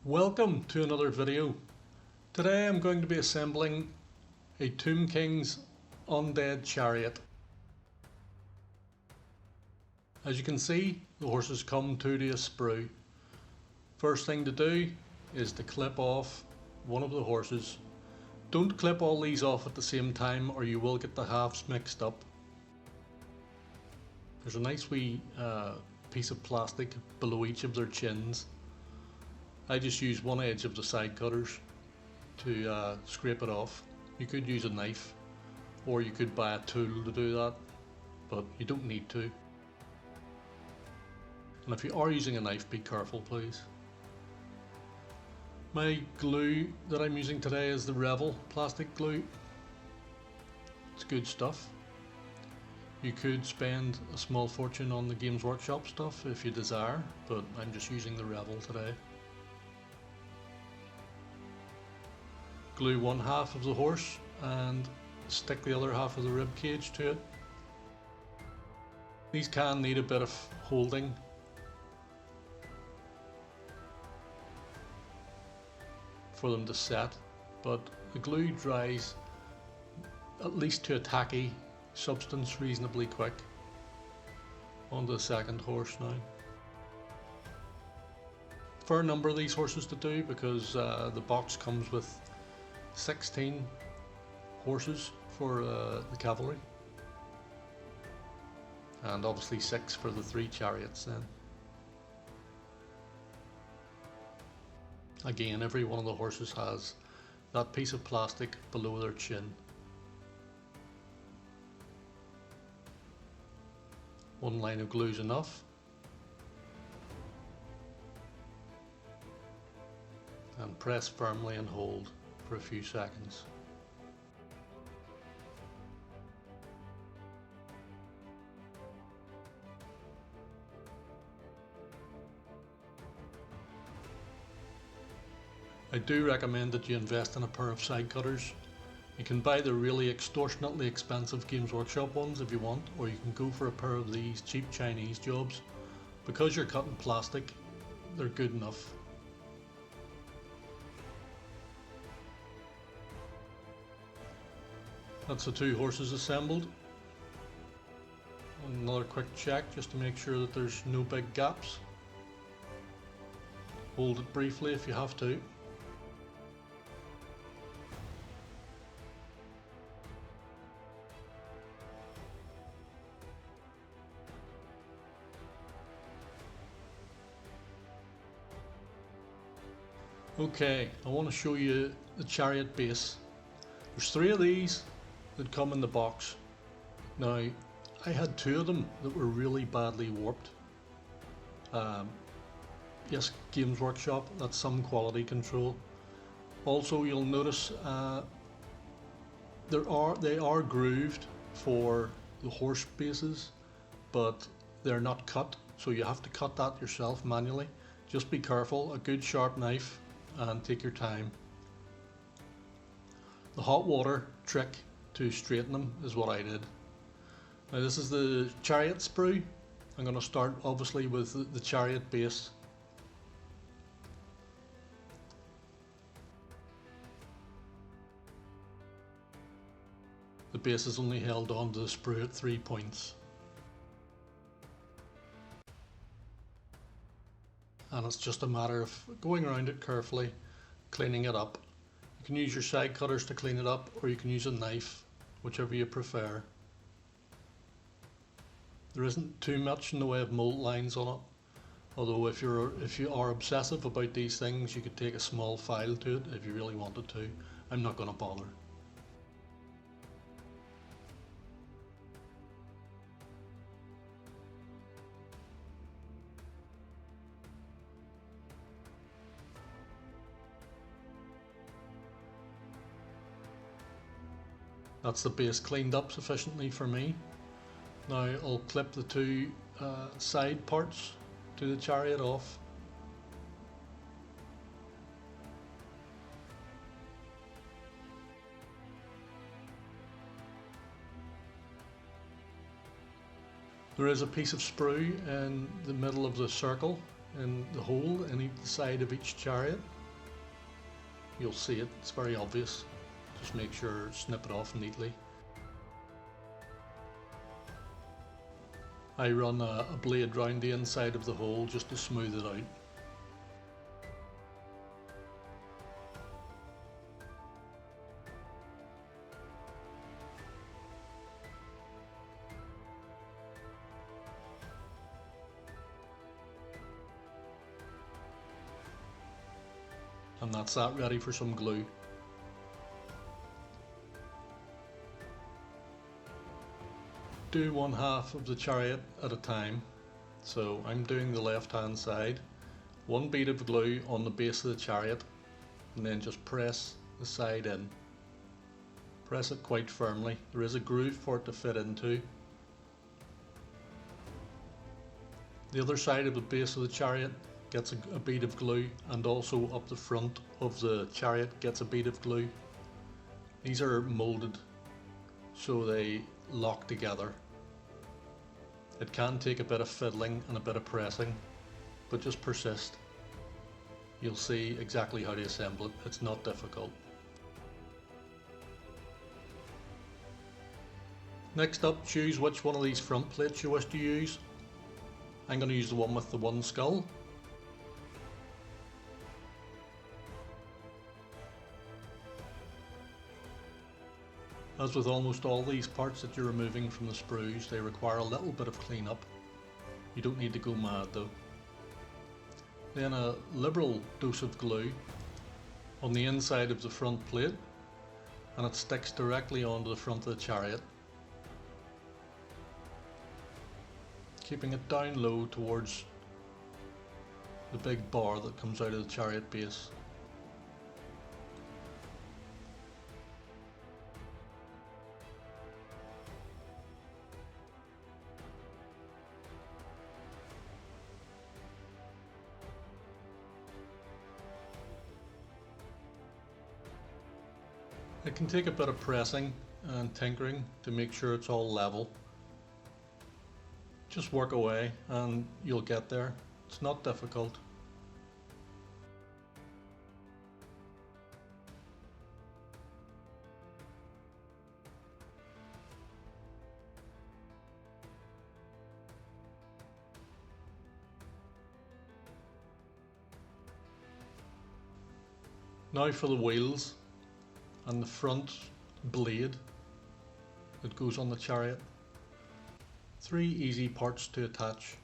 Welcome to another video. Today I'm going to be assembling a Tomb King's Undead Chariot. As you can see, the horses come two to a sprue. First thing to do is to clip off one of the horses. Don't clip all these off at the same time or you will get the halves mixed up. There's a nice wee piece of plastic below each of their chins. I just use one edge of the side cutters to scrape it off. You could use a knife or you could buy a tool to do that, but you don't need to. And if you are using a knife, be careful please. My glue that I'm using today is the Revel plastic glue. It's good stuff. You could spend a small fortune on the Games Workshop stuff if you desire, but I'm just using the Revel today. Glue one half of the horse and stick the other half of the rib cage to it. These can need a bit of holding. For them to set, but the glue dries at least to a tacky substance reasonably quick. On to the second horse now. Fair number of these horses to do because the box comes with 16 horses for the cavalry, and obviously 6 for the 3 chariots then. Again, every one of the horses has that piece of plastic below their chin. One line of glue is enough. And press firmly and hold for a few seconds. I do recommend that you invest in a pair of side cutters. You can buy the really extortionately expensive Games Workshop ones if you want, or you can go for a pair of these cheap Chinese jobs. Because you're cutting plastic, they're good enough. That's the 2 horses assembled. Another quick check just to make sure that there's no big gaps. Hold it briefly if you have to. Okay, I want to show you the chariot base. There's 3 of these that come in the box. Now, I had 2 of them that were really badly warped. Yes, Games Workshop, that's some quality control. Also, you'll notice they are grooved for the horse bases, but they're not cut, so you have to cut that yourself manually. Just be careful, a good sharp knife, and take your time. The hot water trick to straighten them is what I did. Now this is the chariot sprue. I'm going to start obviously with the chariot base. The base is only held onto the sprue at 3 points. And it's just a matter of going around it carefully, cleaning it up. You can use your side cutters to clean it up, or you can use a knife, whichever you prefer. There isn't too much in the way of mold lines on it, although if you are obsessive about these things, you could take a small file to it if you really wanted to. I'm not going to bother. That's the base cleaned up sufficiently for me. Now I'll clip the 2 side parts to the chariot off. There is a piece of sprue in the middle of the circle, in the hole in each side of each chariot. you'll see it, it's very obvious. Just make sure, snip it off neatly. I run a blade round the inside of the hole just to smooth it out. And that's that, ready for some glue. Do one half of the chariot at a time. So I'm doing the left hand side. One bead of glue on the base of the chariot, and then just press the side in. Press it quite firmly. There is a groove for it to fit into. The other side of the base of the chariot gets a bead of glue, and also up the front of the chariot gets a bead of glue. These are molded so they lock together. It can take a bit of fiddling and a bit of pressing, but just persist. You'll see exactly how to assemble it. It's not difficult. Next up, choose which one of these front plates you wish to use. I'm going to use the one with the one skull. As with almost all these parts that you're removing from the sprues, they require a little bit of cleanup. You don't need to go mad though. Then a liberal dose of glue on the inside of the front plate, and it sticks directly onto the front of the chariot, keeping it down low towards the big bar that comes out of the chariot base. It can take a bit of pressing and tinkering to make sure it's all level. Just work away and you'll get there. It's not difficult. Now for the wheels and the front blade that goes on the chariot. 3 easy parts to attach.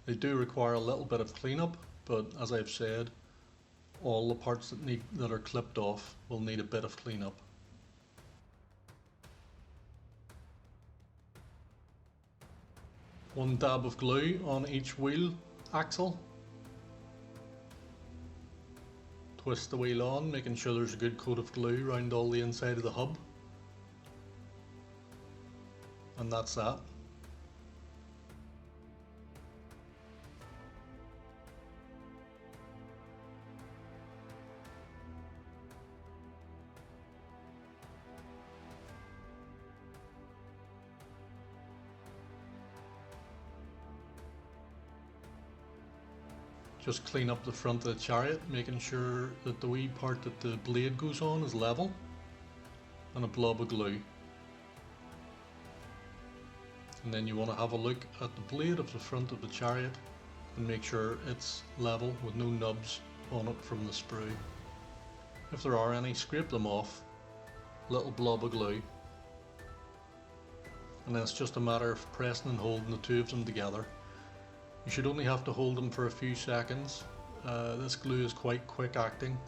They do require a little bit of cleanup, but as I've said, all the parts that are clipped off will need a bit of cleanup. One dab of glue on each wheel axle. Twist the wheel on, making sure there's a good coat of glue around all the inside of the hub. And that's that. Just clean up the front of the chariot, making sure that the wee part that the blade goes on is level, and a blob of glue. And then you want to have a look at the blade of the front of the chariot and make sure it's level with no nubs on it from the sprue. If there are any, scrape them off, little blob of glue, and then it's just a matter of pressing and holding the two of them together. You should only have to hold them for a few seconds. This glue is quite quick acting.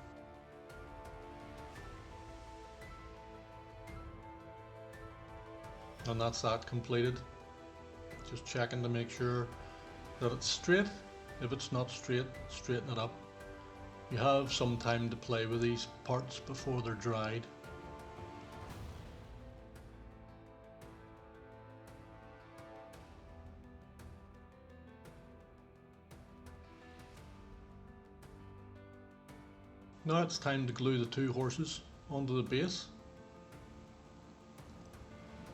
And that's that completed. Just checking to make sure that it's straight. If it's not straight, straighten it up. You have some time to play with these parts before they're dried. Now it's time to glue the two horses onto the base.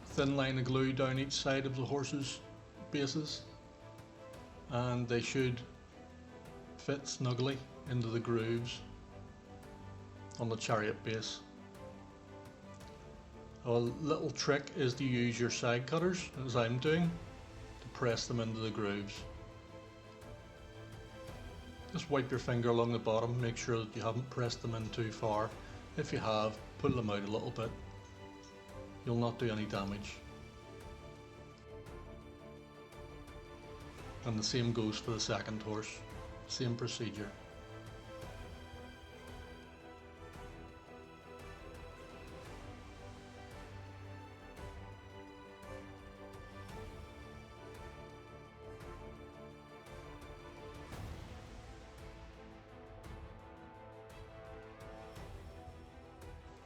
Thin line of glue down each side of the horses' bases, and they should fit snugly into the grooves. on the chariot base. A little trick is to use your side cutters, as I'm doing, to press them into the grooves. Just wipe your finger along the bottom, make sure that you haven't pressed them in too far. If you have, pull them out a little bit. You'll not do any damage. And the same goes for the second horse, same procedure.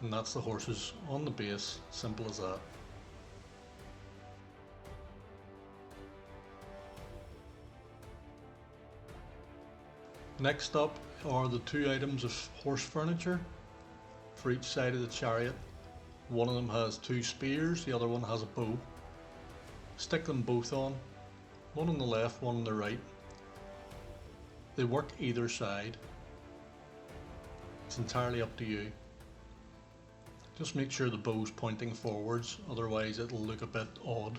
And that's the horses on the base, simple as that. Next up are the two items of horse furniture for each side of the chariot. One of them has two spears, the other one has a bow. Stick them both on, one on the left, one on the right. They work either side. It's entirely up to you. Just make sure the bow's pointing forwards, otherwise it'll look a bit odd.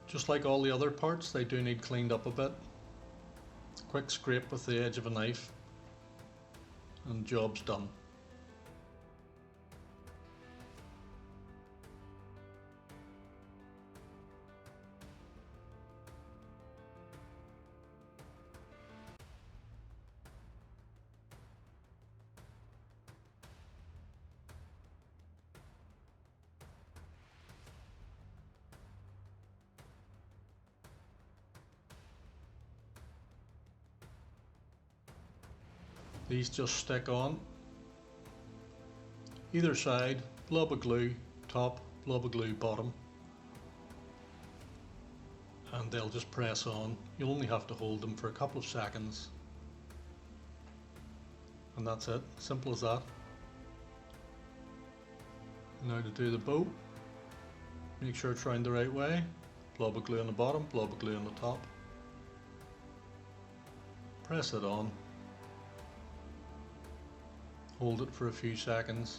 Just like all the other parts, they do need cleaned up a bit. Quick scrape with the edge of a knife and job's done. These just stick on. Either side, blob of glue top, blob of glue bottom. And they'll just press on. You'll only have to hold them for a couple of seconds. And that's it, simple as that. Now to do the bow, make sure it's round the right way. Blob of glue on the bottom, blob of glue on the top. Press it on. Hold it for a few seconds.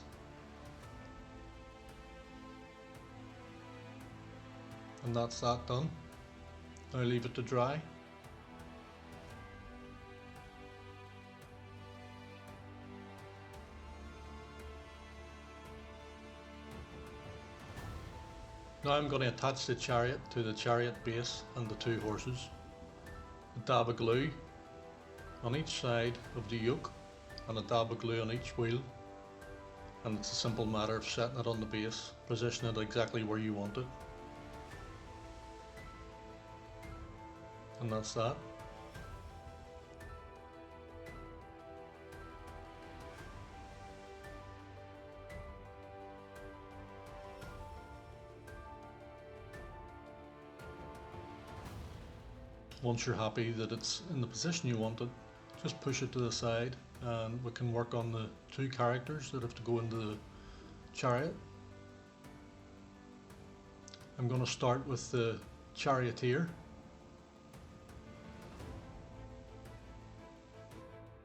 And that's that done. Now leave it to dry. Now I'm going to attach the chariot to the chariot base and the two horses. A dab of glue on each side of the yoke and a dab of glue on each wheel, and it's a simple matter of setting it on the base, position it exactly where you want it, and that's that. Once you're happy that it's in the position you want it, just push it to the side and we can work on the two characters that have to go into the chariot. I'm going to start with the charioteer.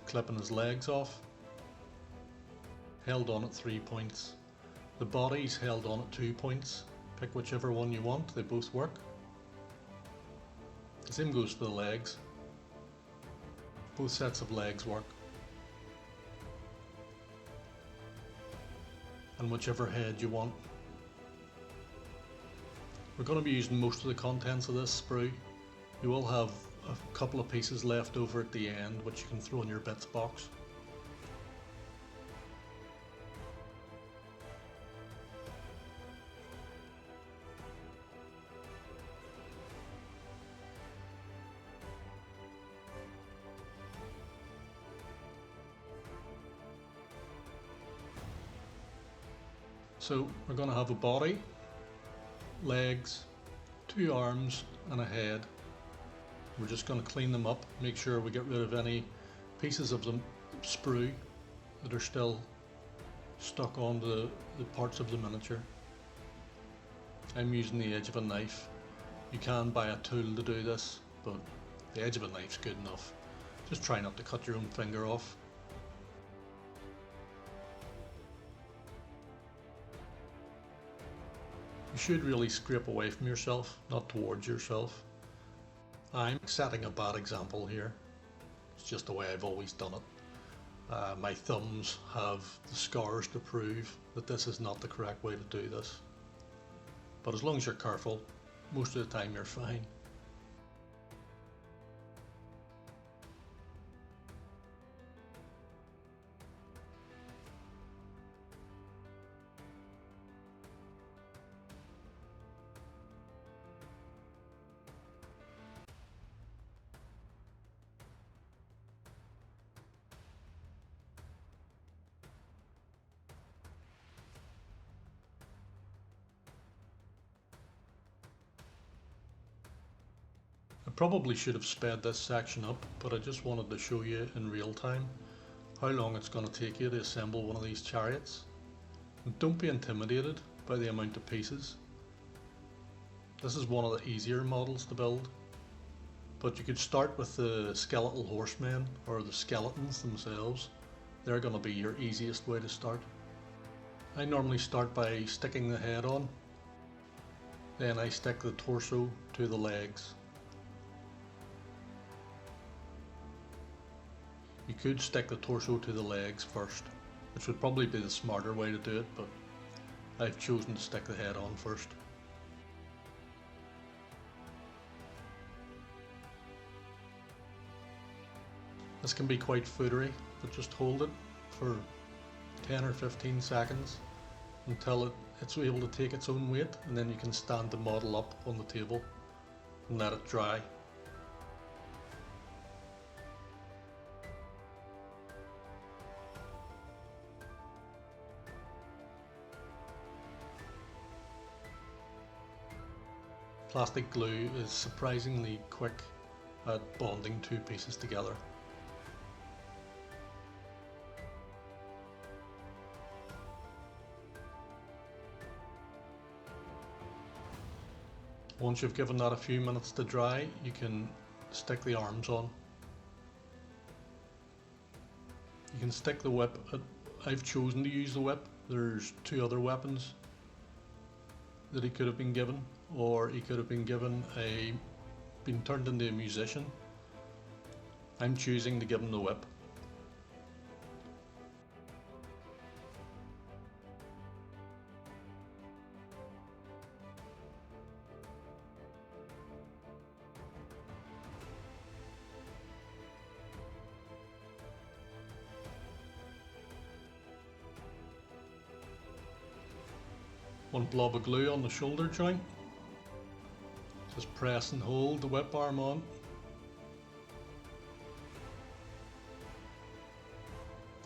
Clipping his legs off. Held on at 3 points. The body's held on at 2 points. Pick whichever one you want, they both work. The same goes for the legs. Both sets of legs work. And whichever head you want. We're going to be using most of the contents of this sprue. You will have a couple of pieces left over at the end which you can throw in your bits box. So we're going to have a body, legs, 2 arms and a head. We're just going to clean them up, make sure we get rid of any pieces of the sprue that are still stuck on the parts of the miniature. I'm using the edge of a knife You can buy a tool to do this, but the edge of a knife's good enough. Just try not to cut your own finger off. You should really scrape away from yourself, not towards yourself. I'm setting a bad example here. It's just the way I've always done it. My thumbs have the scars to prove that this is not the correct way to do this. But as long as you're careful, most of the time you're fine. I probably should have sped this section up, but I just wanted to show you in real time how long it's going to take you to assemble one of these chariots. And don't be intimidated by the amount of pieces. This is one of the easier models to build, but you could start with the skeletal horsemen or the skeletons themselves. They're going to be your easiest way to start. I normally start by sticking the head on, then I stick the torso to the legs. You could stick the torso to the legs first, which would probably be the smarter way to do it, but I've chosen to stick the head on first. This can be quite foodery, but just hold it for 10 or 15 seconds until it's able to take its own weight, and then you can stand the model up on the table and let it dry. Plastic glue is surprisingly quick at bonding two pieces together. Once you've given that a few minutes to dry, you can stick the arms on. You can stick the whip. I've chosen to use the whip. There's two other weapons that he could have been given, or he could have been been turned into a musician. I'm choosing to give him the whip. One blob of glue on the shoulder joint. Just press and hold the whip arm on.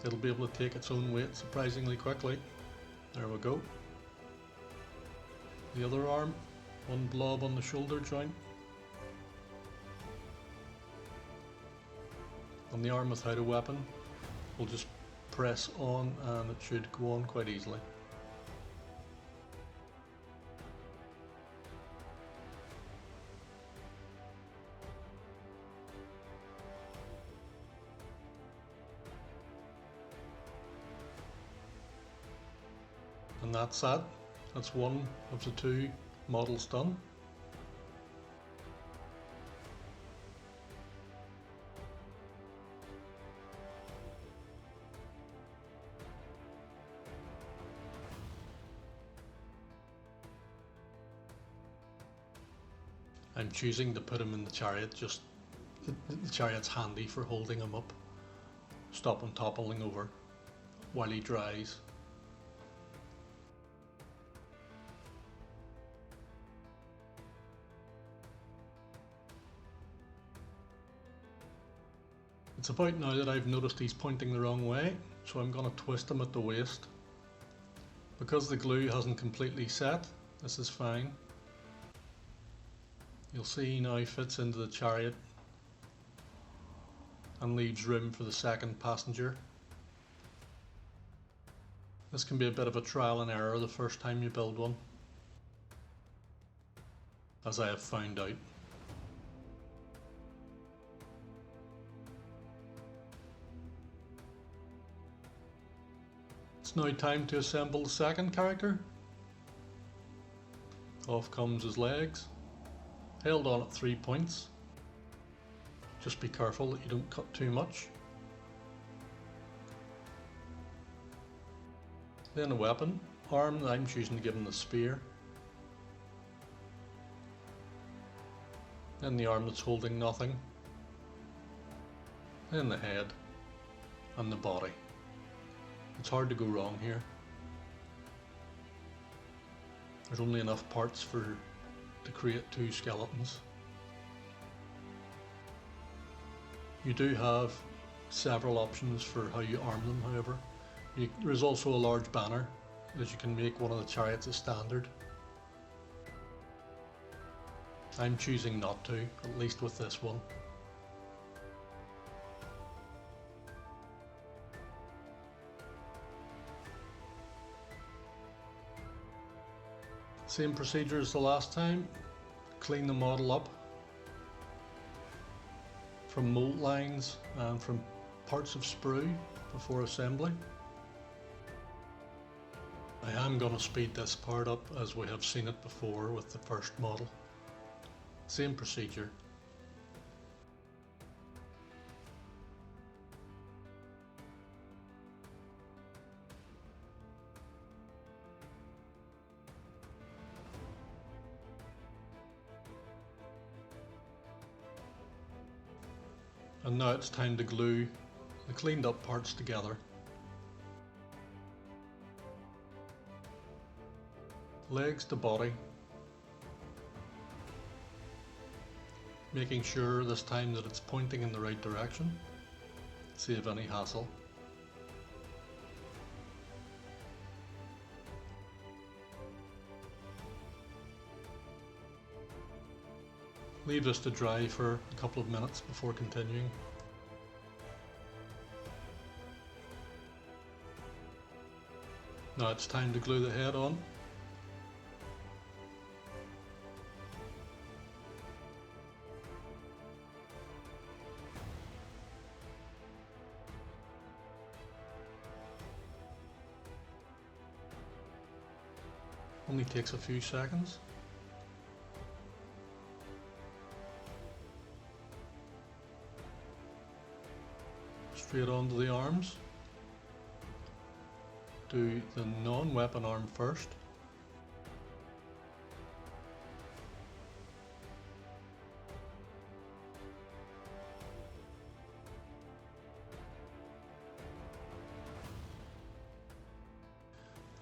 It'll be able to take its own weight surprisingly quickly. There we go. The other arm, one blob on the shoulder joint. On the arm without a weapon, we'll just press on and it should go on quite easily. And that's that. That's one of the two models done. I'm choosing to put him in the chariot, just the chariot's handy for holding him up, stop him toppling over while he dries. It's about now that I've noticed he's pointing the wrong way, so I'm going to twist him at the waist. Because the glue hasn't completely set, this is fine. You'll see he now fits into the chariot and leaves room for the second passenger. This can be a bit of a trial and error the first time you build one. as I have found out. It's now time to assemble the second character. Off comes his legs, held on at 3 points. Just be careful that you don't cut too much. Then a weapon, arm that I'm choosing to give him the spear. Then the arm that's holding nothing. Then the head and the body. It's hard to go wrong here. There's only enough parts to create 2 skeletons. You do have several options for how you arm them, however. There is also a large banner that you can make one of the chariots a standard. I'm choosing not to, at least with this one. Same procedure as the last time. Clean the model up from mold lines and from parts of sprue before assembly. I am going to speed this part up as we have seen it before with the first model. Same procedure. And now it's time to glue the cleaned up parts together. Legs to body. Making sure this time that it's pointing in the right direction. Save any hassle. Leave this to dry for a couple of minutes before continuing. Now it's time to glue the head on. Only takes a few seconds. Straight onto the arms. Do the non-weapon arm first.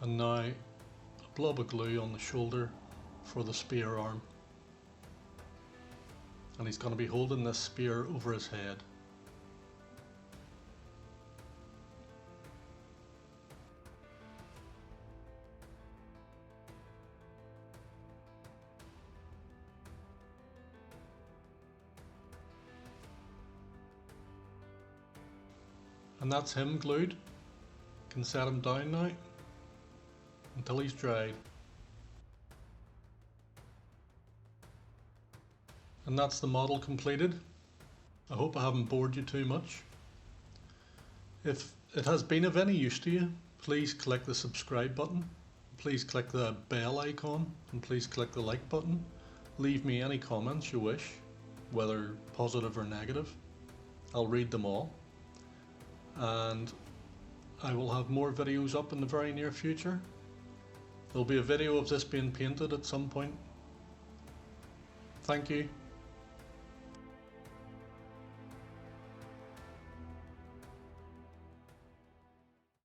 And now a blob of glue on the shoulder for the spear arm. And he's going to be holding this spear over his head. And that's him glued. Can set him down now until he's dried. And that's the model completed. I hope I haven't bored you too much. If it has been of any use to you, please click the subscribe button, please click the bell icon, and please click the like button. Leave me any comments you wish, whether positive or negative. I'll read them all. And I will have more videos up in the very near future. There'll be a video of this being painted at some point. Thank you.